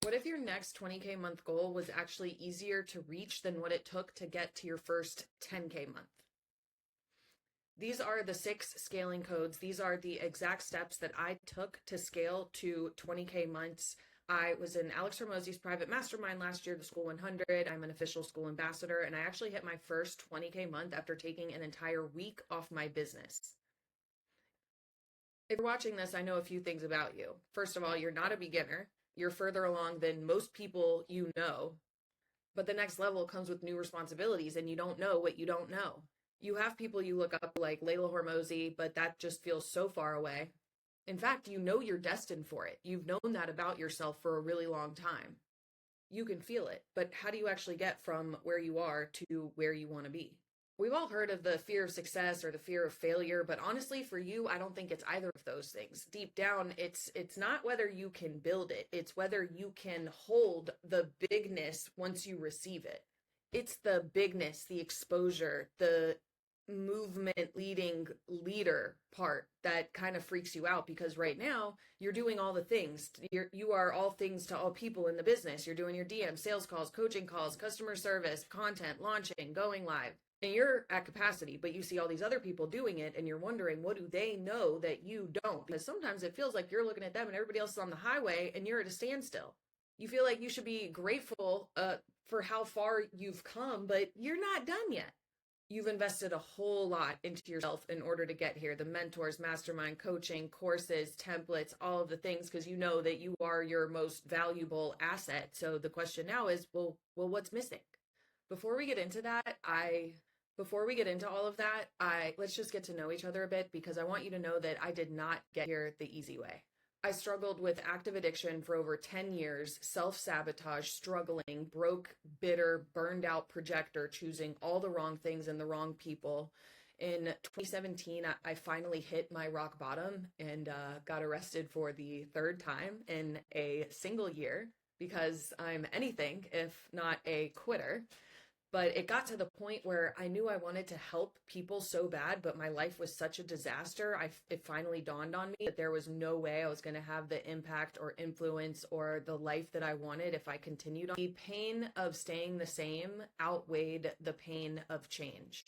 What if your next 20K month goal was actually easier to reach than what it took to get to your first 10K month? These are the 6 scaling codes. These are the exact steps that I took to scale to 20K months. I was in Alex Hormozi's private mastermind last year, the Skool 100. I'm an official Skool ambassador, and I actually hit my first 20K month after taking an entire week off my business. If you're watching this, I know a few things about you. First of all, you're not a beginner. You're further along than most people you know. But the next level comes with new responsibilities, and you don't know what you don't know. You have people you look up like Layla Hormozi, but that just feels so far away. In fact, you know you're destined for it. You've known that about yourself for a really long time. You can feel it, but how do you actually get from where you are to where you want to be? We've all heard of the fear of success or the fear of failure, but honestly, for you, I don't think it's either of those things. Deep down, it's not whether you can build it, it's whether you can hold the bigness once you receive it. It's the bigness, the exposure, the movement leading leader part that kind of freaks you out, because right now you're doing all the things. You are all things to all people in the business. You're doing your DM, sales calls, coaching calls, customer service, content, launching, going live. And you're at capacity, but you see all these other people doing it and you're wondering, what do they know that you don't? Because sometimes it feels like you're looking at them and everybody else is on the highway and you're at a standstill. You feel like you should be grateful for how far you've come, but you're not done yet. You've invested a whole lot into yourself in order to get here. The mentors, mastermind, coaching, courses, templates, all of the things, because you know that you are your most valuable asset. So the question now is, well, what's missing? Before we get into all of that, let's just get to know each other a bit, because I want you to know that I did not get here the easy way. I struggled with active addiction for over 10 years, self-sabotage, struggling, broke, bitter, burned out projector, choosing all the wrong things and the wrong people. In 2017, I finally hit my rock bottom and got arrested for the 3rd time in a single year, because I'm anything if not a quitter. But it got to the point where I knew I wanted to help people so bad, but my life was such a disaster. It finally dawned on me that there was no way I was going to have the impact or influence or the life that I wanted if I continued on. The pain of staying the same outweighed the pain of change.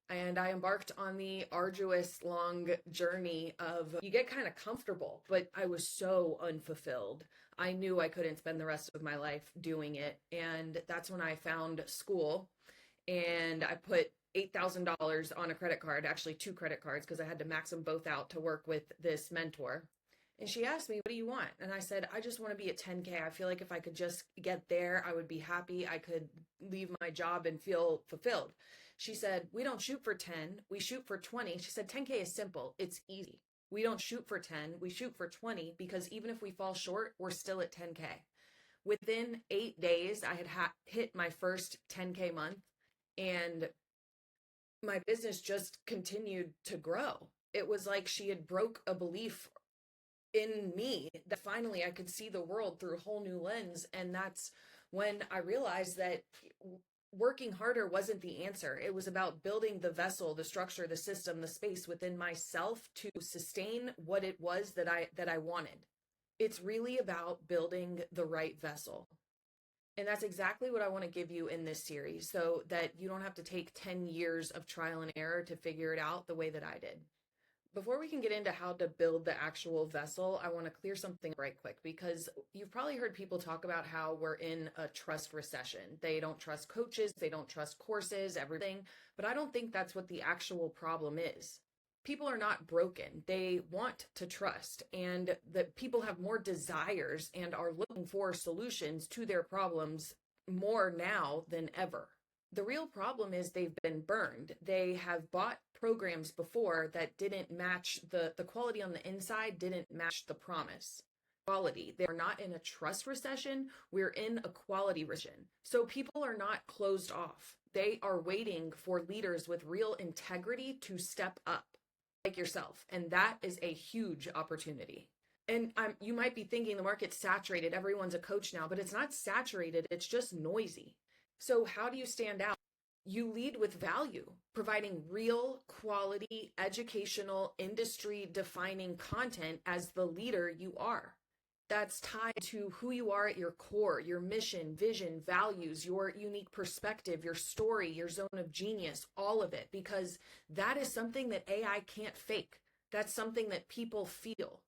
And I embarked on the arduous, long journey of, you get kind of comfortable, but I was so unfulfilled. I knew I couldn't spend the rest of my life doing it. And that's when I found Skool, and I put $8,000 on a credit card, actually 2 credit cards, because I had to max them both out to work with this mentor. And she asked me, what do you want? And I said, I just want to be at 10K. I feel like if I could just get there, I would be happy. I could leave my job and feel fulfilled. She said, we don't shoot for 10, we shoot for 20. She said, 10K is simple, it's easy. We don't shoot for 10, we shoot for 20, because even if we fall short, we're still at 10K. Within 8 days, I had hit my first 10K month, and my business just continued to grow. It was like she had broke a belief in me that finally I could see the world through a whole new lens. And that's when I realized that working harder wasn't the answer. It was about building the vessel, the structure, the system, the space within myself to sustain what it was that I wanted. It's really about building the right vessel. And that's exactly what I want to give you in this series, so that you don't have to take 10 years of trial and error to figure it out the way that I did. Before we can get into how to build the actual vessel, I want to clear something right quick, because you've probably heard people talk about how we're in a trust recession. They don't trust coaches, they don't trust courses, everything. But I don't think that's what the actual problem is. People are not broken. They want to trust, and that people have more desires and are looking for solutions to their problems more now than ever. The real problem is they've been burned. They have bought programs before that didn't match the quality on the inside, didn't match the promise. Quality. They're not in a trust recession. We're in a quality recession. So people are not closed off. They are waiting for leaders with real integrity to step up, like yourself. And that is a huge opportunity. And you might be thinking the market's saturated. Everyone's a coach now, but it's not saturated. It's just noisy. So how do you stand out? You lead with value, providing real quality, educational, industry defining content as the leader you are. that's tied to who you are at your core, your mission, vision, values, your unique perspective, your story, your zone of genius, all of it, because that is something that AI can't fake. That's something that people feel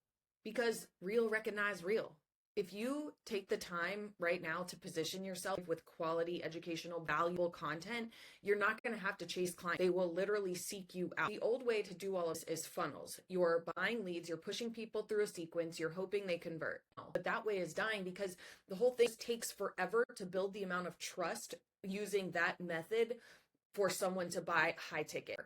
because real recognize real. If you take the time right now to position yourself with quality, educational, valuable content, you're not going to have to chase clients. They will literally seek you out. The old way to do all of this is funnels. You're buying leads, you're pushing people through a sequence, you're hoping they convert. But that way is dying because the whole thing takes forever to build the amount of trust using that method for someone to buy high ticket.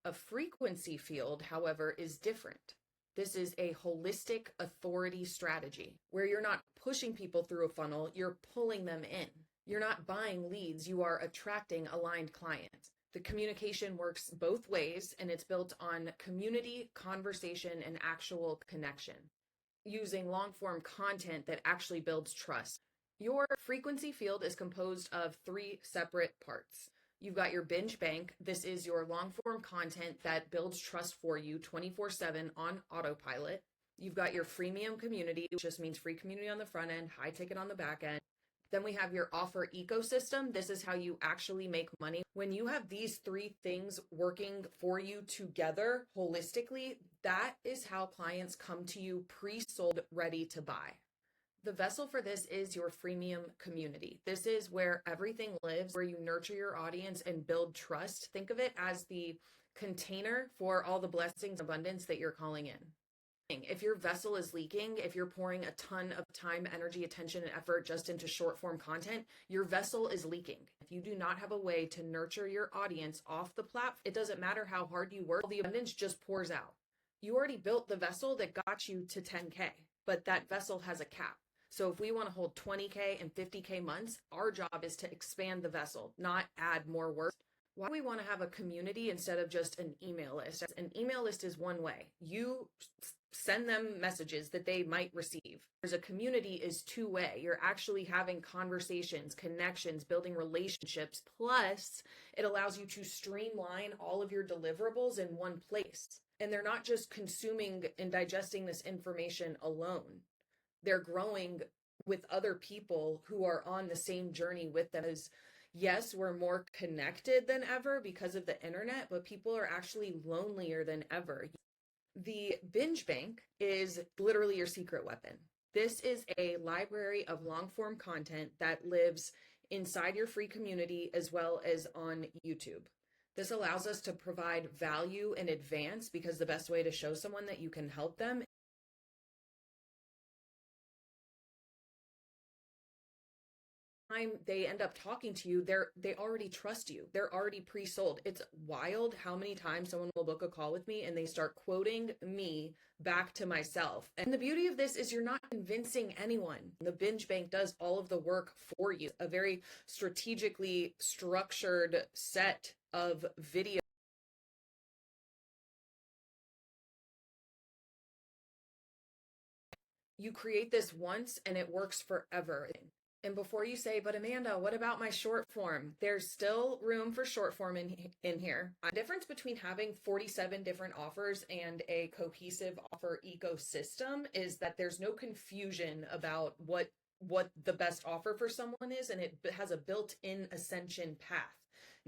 A frequency field, however, is different. This is a holistic authority strategy where you're not pushing people through a funnel, you're pulling them in. You're not buying leads, you are attracting aligned clients. The communication works both ways, and it's built on community, conversation, and actual connection, using long-form content that actually builds trust. Your frequency field is composed of 3 separate parts. You've got your binge bank. This is your long form content that builds trust for you 24/7 on autopilot. You've got your freemium community, which just means free community on the front end, high ticket on the back end. Then we have your offer ecosystem. This is how you actually make money. When you have these 3 things working for you together holistically, that is how clients come to you pre-sold, ready to buy. The vessel for this is your freemium community. This is where everything lives, where you nurture your audience and build trust. Think of it as the container for all the blessings and abundance that you're calling in. If your vessel is leaking, if you're pouring a ton of time, energy, attention, and effort just into short form content, your vessel is leaking. If you do not have a way to nurture your audience off the platform, it doesn't matter how hard you work, the abundance just pours out. You already built the vessel that got you to 10K, but that vessel has a cap. So if we want to hold 20K and 50K months, our job is to expand the vessel, not add more work. Why do we want to have a community instead of just an email list? An email list is one way. You send them messages that they might receive. There's a community is 2-way. You're actually having conversations, connections, building relationships. Plus, it allows you to streamline all of your deliverables in one place. And they're not just consuming and digesting this information alone. They're growing with other people who are on the same journey with them. Yes, we're more connected than ever because of the internet, but people are actually lonelier than ever. The binge bank is literally your secret weapon. This is a library of long form content that lives inside your free community as well as on YouTube. This allows us to provide value in advance because the best way to show someone that you can help them they end up talking to you, they already trust you. They're already pre-sold. It's wild how many times someone will book a call with me and they start quoting me back to myself. And the beauty of this is you're not convincing anyone. The binge bank does all of the work for you. A very strategically structured set of videos. You create this once and it works forever. And before you say, but Amanda, what about my short form? There's still room for short form in here. The difference between having 47 different offers and a cohesive offer ecosystem is that there's no confusion about what the best offer for someone is, and it has a built-in ascension path.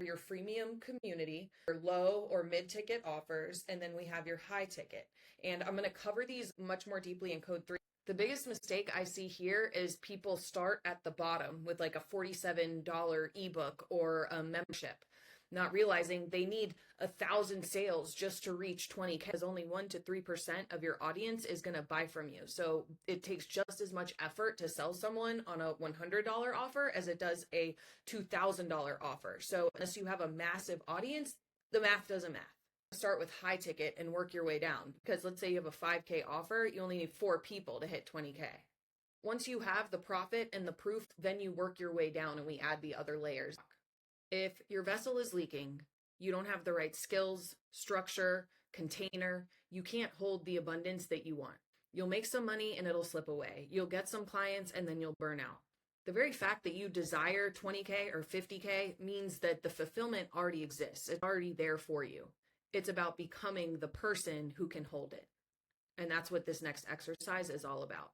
Your freemium community, your low or mid-ticket offers, and then we have your high ticket. And I'm going to cover these much more deeply in code 3. The biggest mistake I see here is people start at the bottom with like a $47 ebook or a membership, not realizing they need 1,000 sales just to reach 20K, because only 1 to 3% of your audience is going to buy from you. So it takes just as much effort to sell someone on a $100 offer as it does a $2,000 offer. So unless you have a massive audience, the math doesn't math. Start with high ticket and work your way down, because let's say you have a 5K offer, you only need 4 people to hit 20K. Once you have the profit and the proof, then you work your way down and we add the other layers. If your vessel is leaking, you don't have the right skills, structure, container, you can't hold the abundance that you want. You'll make some money and it'll slip away. You'll get some clients and then you'll burn out. The very fact that you desire 20K or 50K means that the fulfillment already exists. It's already there for you. It's about becoming the person who can hold it. And that's what this next exercise is all about.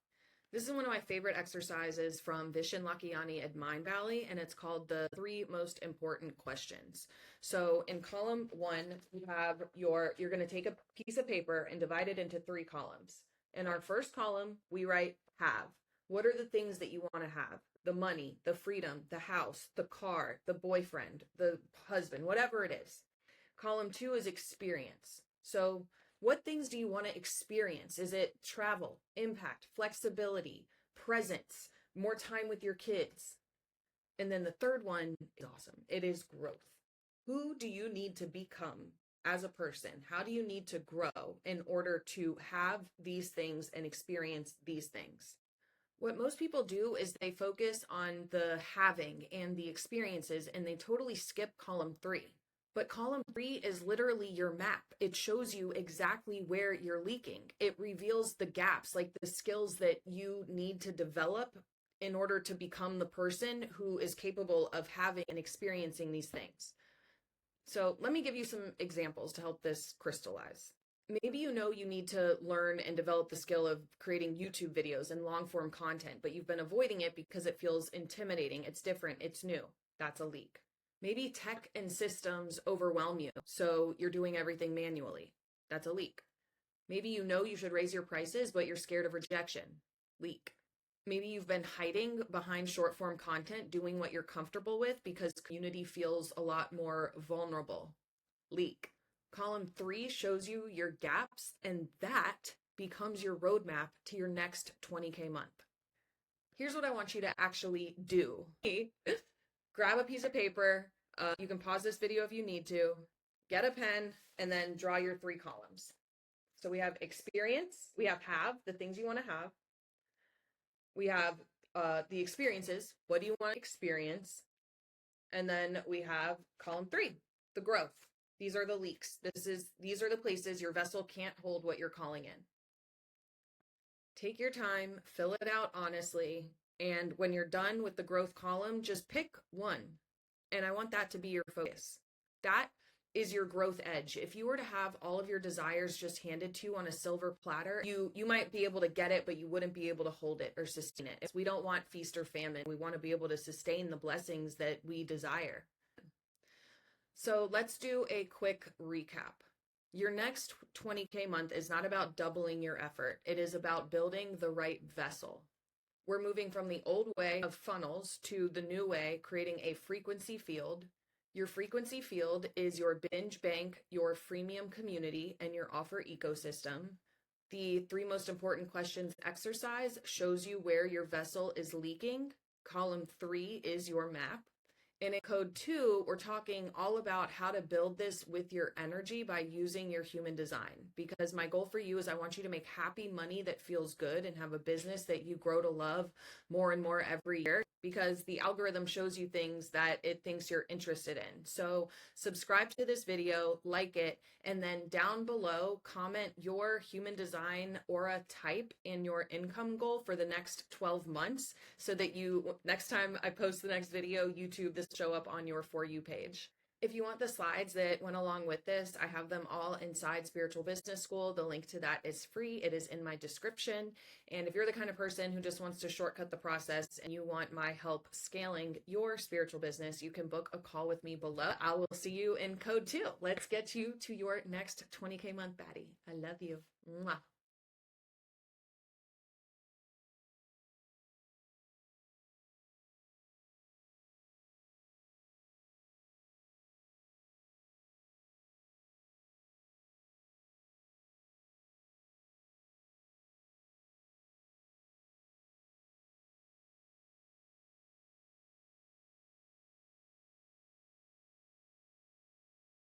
This is one of my favorite exercises from Vishen Lakhiani at Mindvalley, and it's called the 3 most important questions. So in column 1, you have you're going to take a piece of paper and divide it into 3 columns. In our first column, we write have. What are the things that you want to have? The money, the freedom, the house, the car, the boyfriend, the husband, whatever it is. Column 2 is experience. So what things do you want to experience? Is it travel, impact, flexibility, presence, more time with your kids? And then the third one is awesome. It is growth. Who do you need to become as a person? How do you need to grow in order to have these things and experience these things? What most people do is they focus on the having and the experiences, and they totally skip column 3. But column 3 is literally your map. It shows you exactly where you're leaking. It reveals the gaps, like the skills that you need to develop in order to become the person who is capable of having and experiencing these things. So let me give you some examples to help this crystallize. Maybe you know you need to learn and develop the skill of creating YouTube videos and long form content, but you've been avoiding it because it feels intimidating. It's different. It's new. That's a leak. Maybe tech and systems overwhelm you, so you're doing everything manually. That's a leak. Maybe you know you should raise your prices, but you're scared of rejection. Leak. Maybe you've been hiding behind short form content, doing what you're comfortable with because community feels a lot more vulnerable. Leak. Column 3 shows you your gaps, and that becomes your roadmap to your next 20K month. Here's what I want you to actually do. Grab a piece of paper. You can pause this video if you need to. Get a pen and then draw your 3 columns. So we have experience, we have the things you want to have. We have the experiences. What do you want to experience? And then we have column 3, the growth. These are the leaks. These are the places your vessel can't hold what you're calling in. Take your time, fill it out honestly, and when you're done with the growth column, just pick one. And I want that to be your focus. That is your growth edge. If you were to have all of your desires just handed to you on a silver platter, you might be able to get it, but you wouldn't be able to hold it or sustain it. We don't want feast or famine. We want to be able to sustain the blessings that we desire. So let's do a quick recap. Your next 20K month is not about doubling your effort. It is about building the right vessel. We're moving from the old way of funnels to the new way, creating a frequency field. Your frequency field is your binge bank, your freemium community, and your offer ecosystem. The 3 most important questions exercise shows you where your vessel is leaking. Column 3 is your map. And in code 2, we're talking all about how to build this with your energy by using your human design. Because my goal for you is I want you to make happy money that feels good and have a business that you grow to love more and more every year. Because the algorithm shows you things that it thinks you're interested in. So subscribe to this video, like it, and then down below, comment your human design aura type and your income goal for the next 12 months so that next time I post the next video, YouTube, this show up on your For You page. If you want the slides that went along with this, I have them all inside Spiritual Business School. The link to that is free. It is in my description. And if you're the kind of person who just wants to shortcut the process and you want my help scaling your spiritual business, you can book a call with me below. I will see you in code 2. Let's get you to your next 20K month baddie. I love you. Mwah.